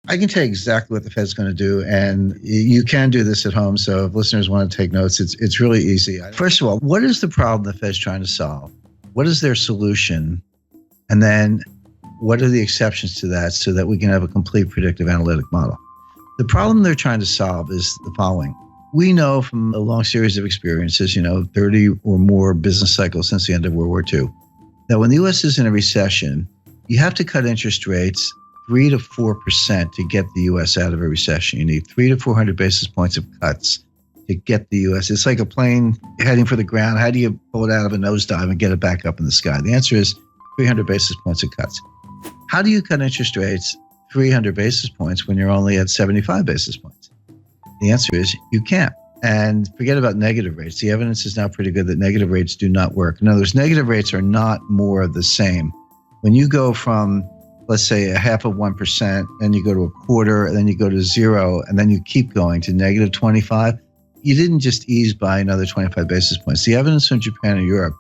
I can tell you exactly what the Fed's going to do, and you can do this at home. So if listeners want to take notes, it's really easy. First of all, what is the problem the Fed's trying to solve? What is their solution? And then what are the exceptions to that so that we can have a complete predictive analytic model? The problem they're trying to solve is the following. We know from a long series of experiences, 30 or more business cycles since the end of World War II, that when the U.S. is in a recession, you have to cut interest rates 3 to 4% to get the U.S. out of a recession. You need 300 to 400 basis points of cuts to get the U.S. It's like a plane heading for the ground. How do you pull it out of a nosedive and get it back up in the sky? The answer is 300 basis points of cuts. How do you cut interest rates 300 basis points when you're only at 75 basis points? The answer is you can't. And forget about negative rates. The evidence is now pretty good that negative rates do not work. In other words, negative rates are not more of the same. When you go from, let's say, 0.5%, and you go to 1/4, and then you go to 0, and then you keep going to negative 25, you didn't just ease by another 25 basis points. The evidence from Japan and Europe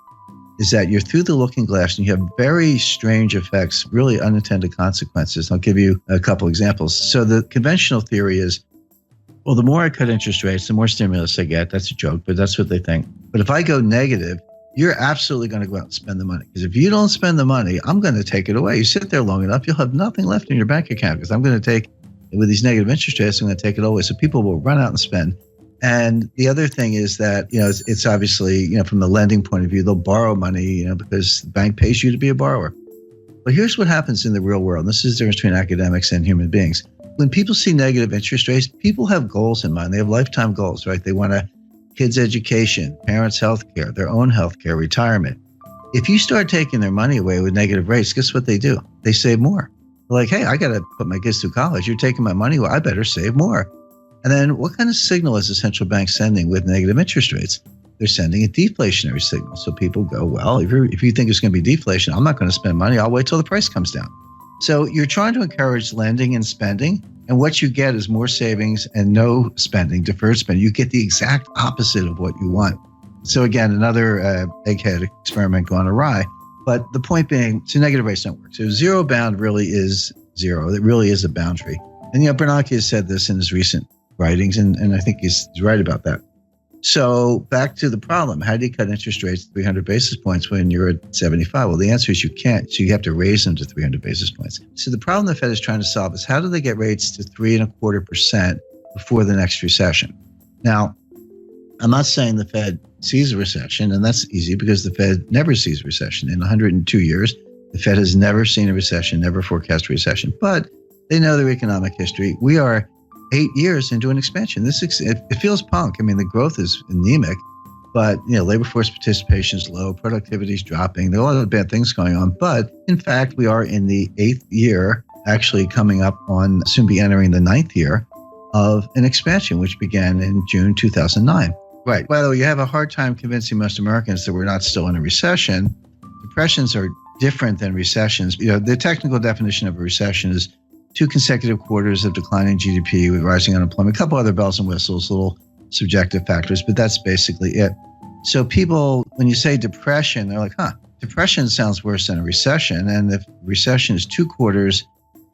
is that you're through the looking glass and you have very strange effects, really unintended consequences. I'll give you a couple examples. So the conventional theory is, well, the more I cut interest rates, the more stimulus I get. That's a joke, but that's what they think. But if I go negative, you're absolutely going to go out and spend the money. Because if you don't spend the money, I'm going to take it away. You sit there long enough, you'll have nothing left in your bank account because I'm going to take, with these negative interest rates, I'm going to take it away. So people will run out and spend. And the other thing is that, it's obviously, from the lending point of view, they'll borrow money, because the bank pays you to be a borrower. But here's what happens in the real world. This is the difference between academics and human beings. When people see negative interest rates, people have goals in mind. They have lifetime goals, right? They want kids' education, parents' health care, their own health care, retirement. If you start taking their money away with negative rates, guess what they do? They save more. They're like, hey, I got to put my kids through college. You're taking my money. Well, I better save more. And then what kind of signal is the central bank sending with negative interest rates? They're sending a deflationary signal. So people go, well, if you think it's going to be deflation, I'm not going to spend money. I'll wait till the price comes down. So you're trying to encourage lending and spending. And what you get is more savings and no spending, deferred spending. You get the exact opposite of what you want. So again, another egghead experiment gone awry. But the point being, so negative rates don't work. So zero bound really is zero. It really is a boundary. And Bernanke has said this in his recent writings, and I think he's right about that. So back to the problem. How do you cut interest rates 300 basis points when you're at 75? Well, the answer is you can't. So you have to raise them to 300 basis points. So the problem the Fed is trying to solve is how do they get rates to 3.25% before the next recession? Now, I'm not saying the Fed sees a recession, and that's easy because the Fed never sees a recession. In 102 years, the Fed has never seen a recession, never forecast a recession, but they know their economic history. We are 8 years into an expansion. It feels punk. I mean, the growth is anemic, but labor force participation is low, productivity is dropping. There are a lot of bad things going on, but in fact, we are in the 8th year, actually coming up on, soon be entering the 9th year of an expansion, which began in June 2009. Right. By the way, you have a hard time convincing most Americans that we're not still in a recession. Depressions are different than recessions. The technical definition of a recession is 2 consecutive quarters of declining GDP with rising unemployment, a couple other bells and whistles, little subjective factors, but that's basically it. So people, when you say depression, they're like, depression sounds worse than a recession. And if recession is 2 quarters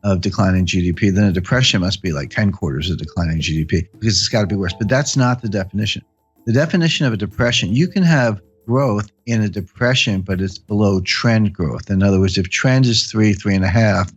of declining GDP, then a depression must be like 10 quarters of declining GDP because it's got to be worse. But that's not the definition. The definition of a depression, you can have growth in a depression, but it's below trend growth. In other words, if trend is 3.5,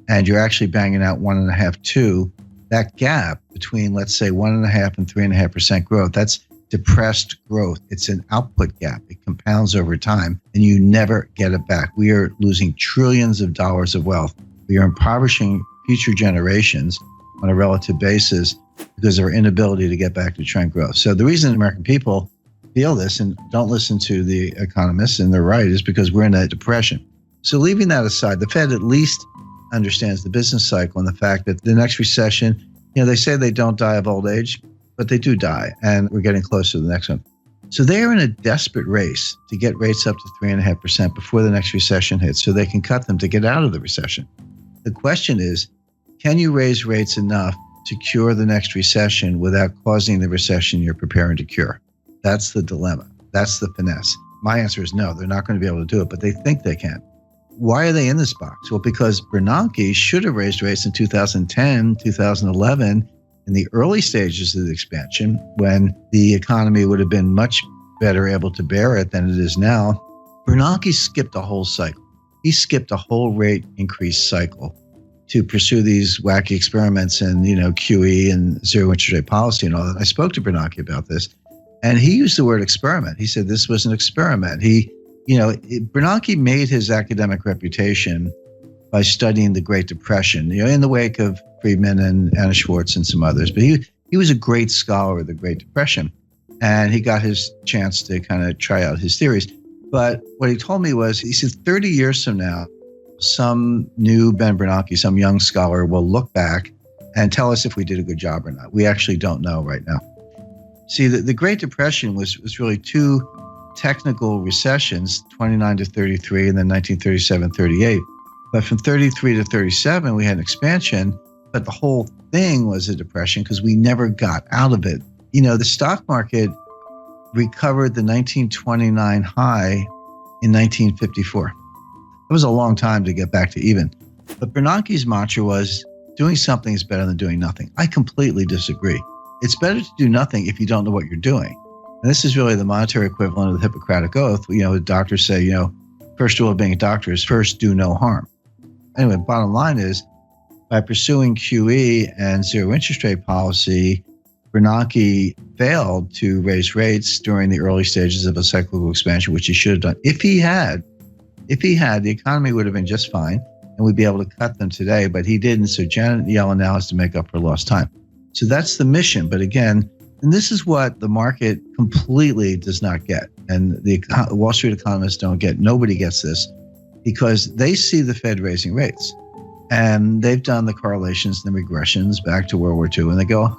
and you're actually banging out 1.5, 2, that gap between, let's say, 1.5 and 3.5% growth, that's depressed growth. It's an output gap. It compounds over time, and you never get it back. We are losing trillions of dollars of wealth. We are impoverishing future generations on a relative basis because of our inability to get back to trend growth. So the reason American people feel this and don't listen to the economists, and they're right, is because we're in a depression. So leaving that aside, the Fed at least understands the business cycle and the fact that the next recession, they say they don't die of old age, but they do die, and we're getting close to the next one. So they're in a desperate race to get rates up to 3.5% before the next recession hits so they can cut them to get out of the recession. The question is, can you raise rates enough to cure the next recession without causing the recession you're preparing to cure? That's the dilemma. That's the finesse. My answer is no, they're not going to be able to do it, but they think they can. Why are they in this box? Well, because Bernanke should have raised rates in 2010, 2011, in the early stages of the expansion, when the economy would have been much better able to bear it than it is now. Bernanke skipped a whole cycle. He skipped a whole rate increase cycle to pursue these wacky experiments and, QE and zero interest rate policy and all that. I spoke to Bernanke about this, and he used the word experiment. He said this was an experiment. Bernanke made his academic reputation by studying the Great Depression, in the wake of Friedman and Anna Schwartz and some others. But he was a great scholar of the Great Depression, and he got his chance to kind of try out his theories. But what he told me was, he said 30 years from now, some new Ben Bernanke, some young scholar will look back and tell us if we did a good job or not. We actually don't know right now. See, the Great Depression was really two technical recessions, 29 to 33 and then 1937-38. But from 33 to 37, we had an expansion, but the whole thing was a depression because we never got out of it. The stock market recovered the 1929 high in 1954. It was a long time to get back to even. But Bernanke's mantra was, doing something is better than doing nothing. I completely disagree. It's better to do nothing if you don't know what you're doing. And this is really the monetary equivalent of the Hippocratic Oath. Doctors say, first rule of being a doctor is first do no harm. Anyway, bottom line is, by pursuing QE and zero interest rate policy, Bernanke failed to raise rates during the early stages of a cyclical expansion, which he should have done. If he had, the economy would have been just fine, and we'd be able to cut them today, but he didn't. So Janet Yellen now has to make up for lost time. So that's the mission. But again, and this is what the market completely does not get, and the Wall Street economists don't get. Nobody gets this, because they see the Fed raising rates, and they've done the correlations and the regressions back to World War II, and they go,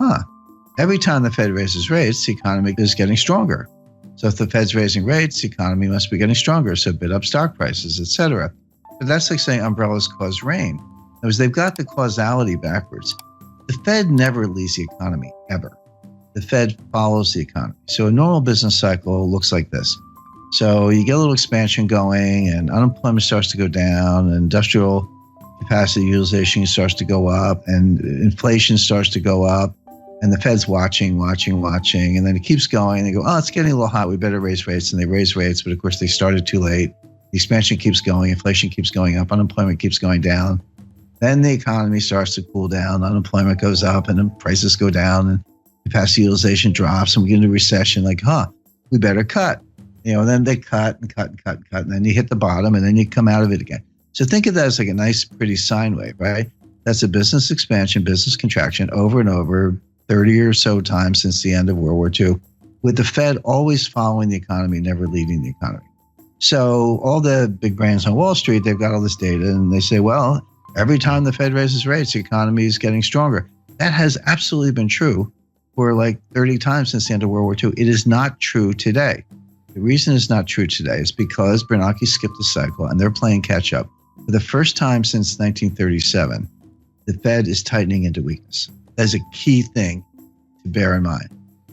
every time the Fed raises rates, the economy is getting stronger. So if the Fed's raising rates, the economy must be getting stronger, so bid up stock prices, et cetera. But that's like saying umbrellas cause rain. Because they've got the causality backwards. The Fed never leads the economy, ever. The Fed follows the economy. So a normal business cycle looks like this. So you get a little expansion going, and unemployment starts to go down, and industrial capacity utilization starts to go up, and inflation starts to go up. And the Fed's watching, and then it keeps going. And they go, it's getting a little hot. We better raise rates. And they raise rates, but of course they started too late. The expansion keeps going. Inflation keeps going up. Unemployment keeps going down. Then the economy starts to cool down. Unemployment goes up, and then prices go down, and capacity utilization drops, and we get into recession. Like, we better cut. And then they cut, and then you hit the bottom, and then you come out of it again. So think of that as like a nice, pretty sine wave, right? That's a business expansion, business contraction over and over, 30 or so times since the end of World War II, with the Fed always following the economy, never leading the economy. So all the big brains on Wall Street, they've got all this data, and they say, well, every time the Fed raises rates, the economy is getting stronger. That has absolutely been true for like 30 times since the end of World War II. It is not true today. The reason it's not true today is because Bernanke skipped a cycle, and they're playing catch up. For the first time since 1937, the Fed is tightening into weakness. That is a key thing to bear in mind.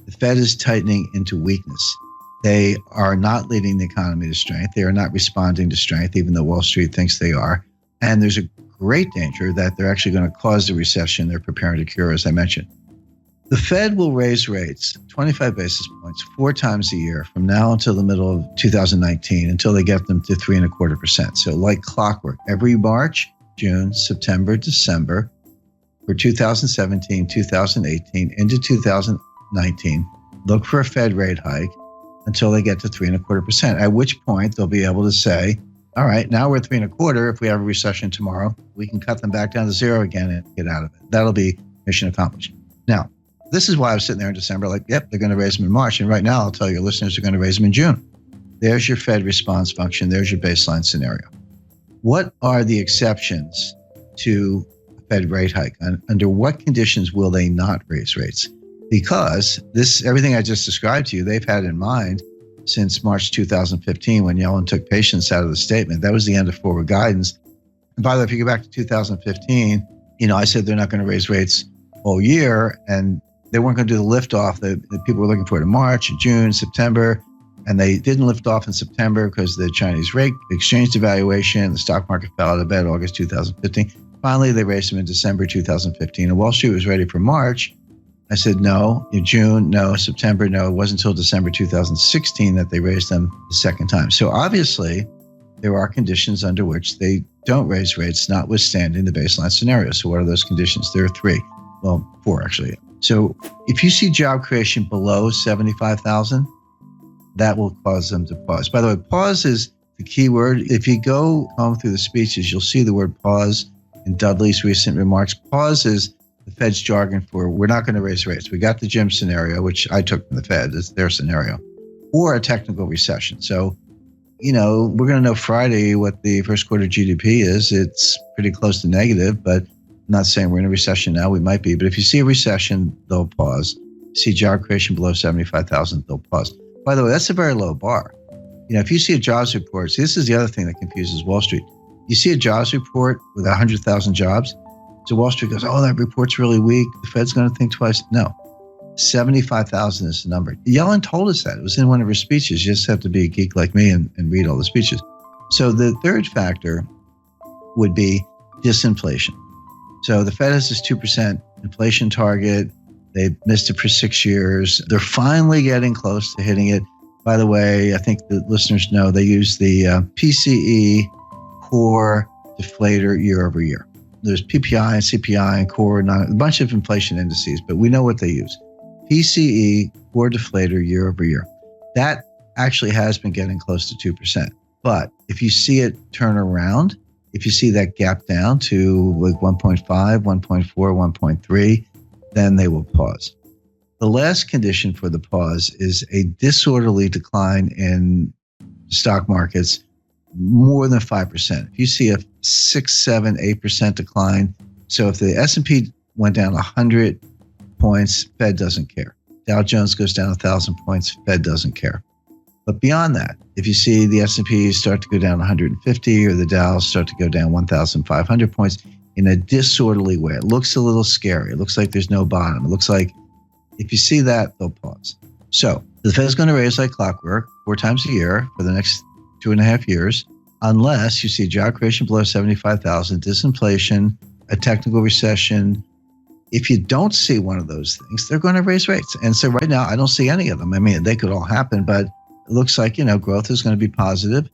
The Fed is tightening into weakness. They are not leading the economy to strength. They are not responding to strength, even though Wall Street thinks they are. And there's a great danger that they're actually going to cause the recession they're preparing to cure, as I mentioned. The Fed will raise rates 25 basis points 4 times a year from now until the middle of 2019, until they get them to 3.25%. So like clockwork, every March, June, September, December, for 2017, 2018, into 2019, look for a Fed rate hike until they get to 3.25%, at which point they'll be able to say, all right, now we're at 3.25. If we have a recession tomorrow, we can cut them back down to 0 again and get out of it. That'll be mission accomplished. Now, this is why I was sitting there in December like, yep, they're going to raise them in March. And right now, I'll tell your listeners they're going to raise them in June. There's your Fed response function. There's your baseline scenario. What are the exceptions to Fed rate hike? Under what conditions will they not raise rates? Because everything I just described to you, they've had in mind since March 2015, when Yellen took patience out of the statement. That was the end of forward guidance. And by the way, if you go back to 2015, I said they're not going to raise rates all year, and they weren't going to do the liftoff that people were looking for in March, June, September. And they didn't lift off in September because of the Chinese rate exchange devaluation. The stock market fell out of bed August 2015. Finally, they raised them in December 2015. And Wall Street was ready for March. I said, no. In June, no. September, no. It wasn't until December 2016 that they raised them the second time. So obviously, there are conditions under which they don't raise rates, notwithstanding the baseline scenario. So what are those conditions? There are three. Well, four, actually. So if you see job creation below 75,000, that will cause them to pause. By the way, pause is the key word. If you go home through the speeches, you'll see the word pause in Dudley's recent remarks. Pause is the Fed's jargon for we're not going to raise rates. We got the Jim scenario, which I took from the Fed, it's their scenario, or a technical recession. So, we're going to know Friday what the first quarter GDP is. It's pretty close to negative, but I'm not saying we're in a recession now. We might be. But if you see a recession, they'll pause. See job creation below 75,000, they'll pause. By the way, that's a very low bar. If you see a jobs report, see, this is the other thing that confuses Wall Street. You see a jobs report with 100,000 jobs. So Wall Street goes, oh, that report's really weak. The Fed's going to think twice. No, 75,000 is the number. Yellen told us that. It was in one of her speeches. You just have to be a geek like me and read all the speeches. So the third factor would be disinflation. So the Fed has this 2% inflation target. They've missed it for 6 years. They're finally getting close to hitting it. By the way, I think the listeners know they use the PCE core deflator year over year. There's PPI and CPI and core, a bunch of inflation indices, but we know what they use. PCE core deflator year over year. That actually has been getting close to 2%. But if you see it turn around, if you see that gap down to like 1.5, 1.4, 1.3, then they will pause. The last condition for the pause is a disorderly decline in stock markets more than 5%. If you see a 6, 7, 8% decline, so if the S&P went down 100 points, Fed doesn't care. Dow Jones goes down 1,000 points, Fed doesn't care. But beyond that, if you see the S&P start to go down 150 or the Dow start to go down 1,500 points in a disorderly way, it looks a little scary. It looks like there's no bottom. It looks like if you see that, they'll pause. So the Fed is going to raise like clockwork 4 times a year for the next 2.5 years, unless you see job creation below 75,000, disinflation, a technical recession. If you don't see one of those things, they're going to raise rates. And so right now, I don't see any of them. I mean, they could all happen, but it looks like, growth is going to be positive.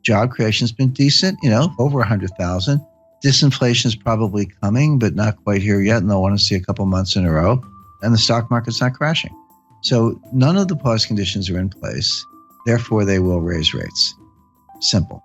Job creation's been decent, over 100,000. Disinflation is probably coming, but not quite here yet. And they'll want to see a couple months in a row. And the stock market's not crashing. So none of the pause conditions are in place. Therefore, they will raise rates. Simple.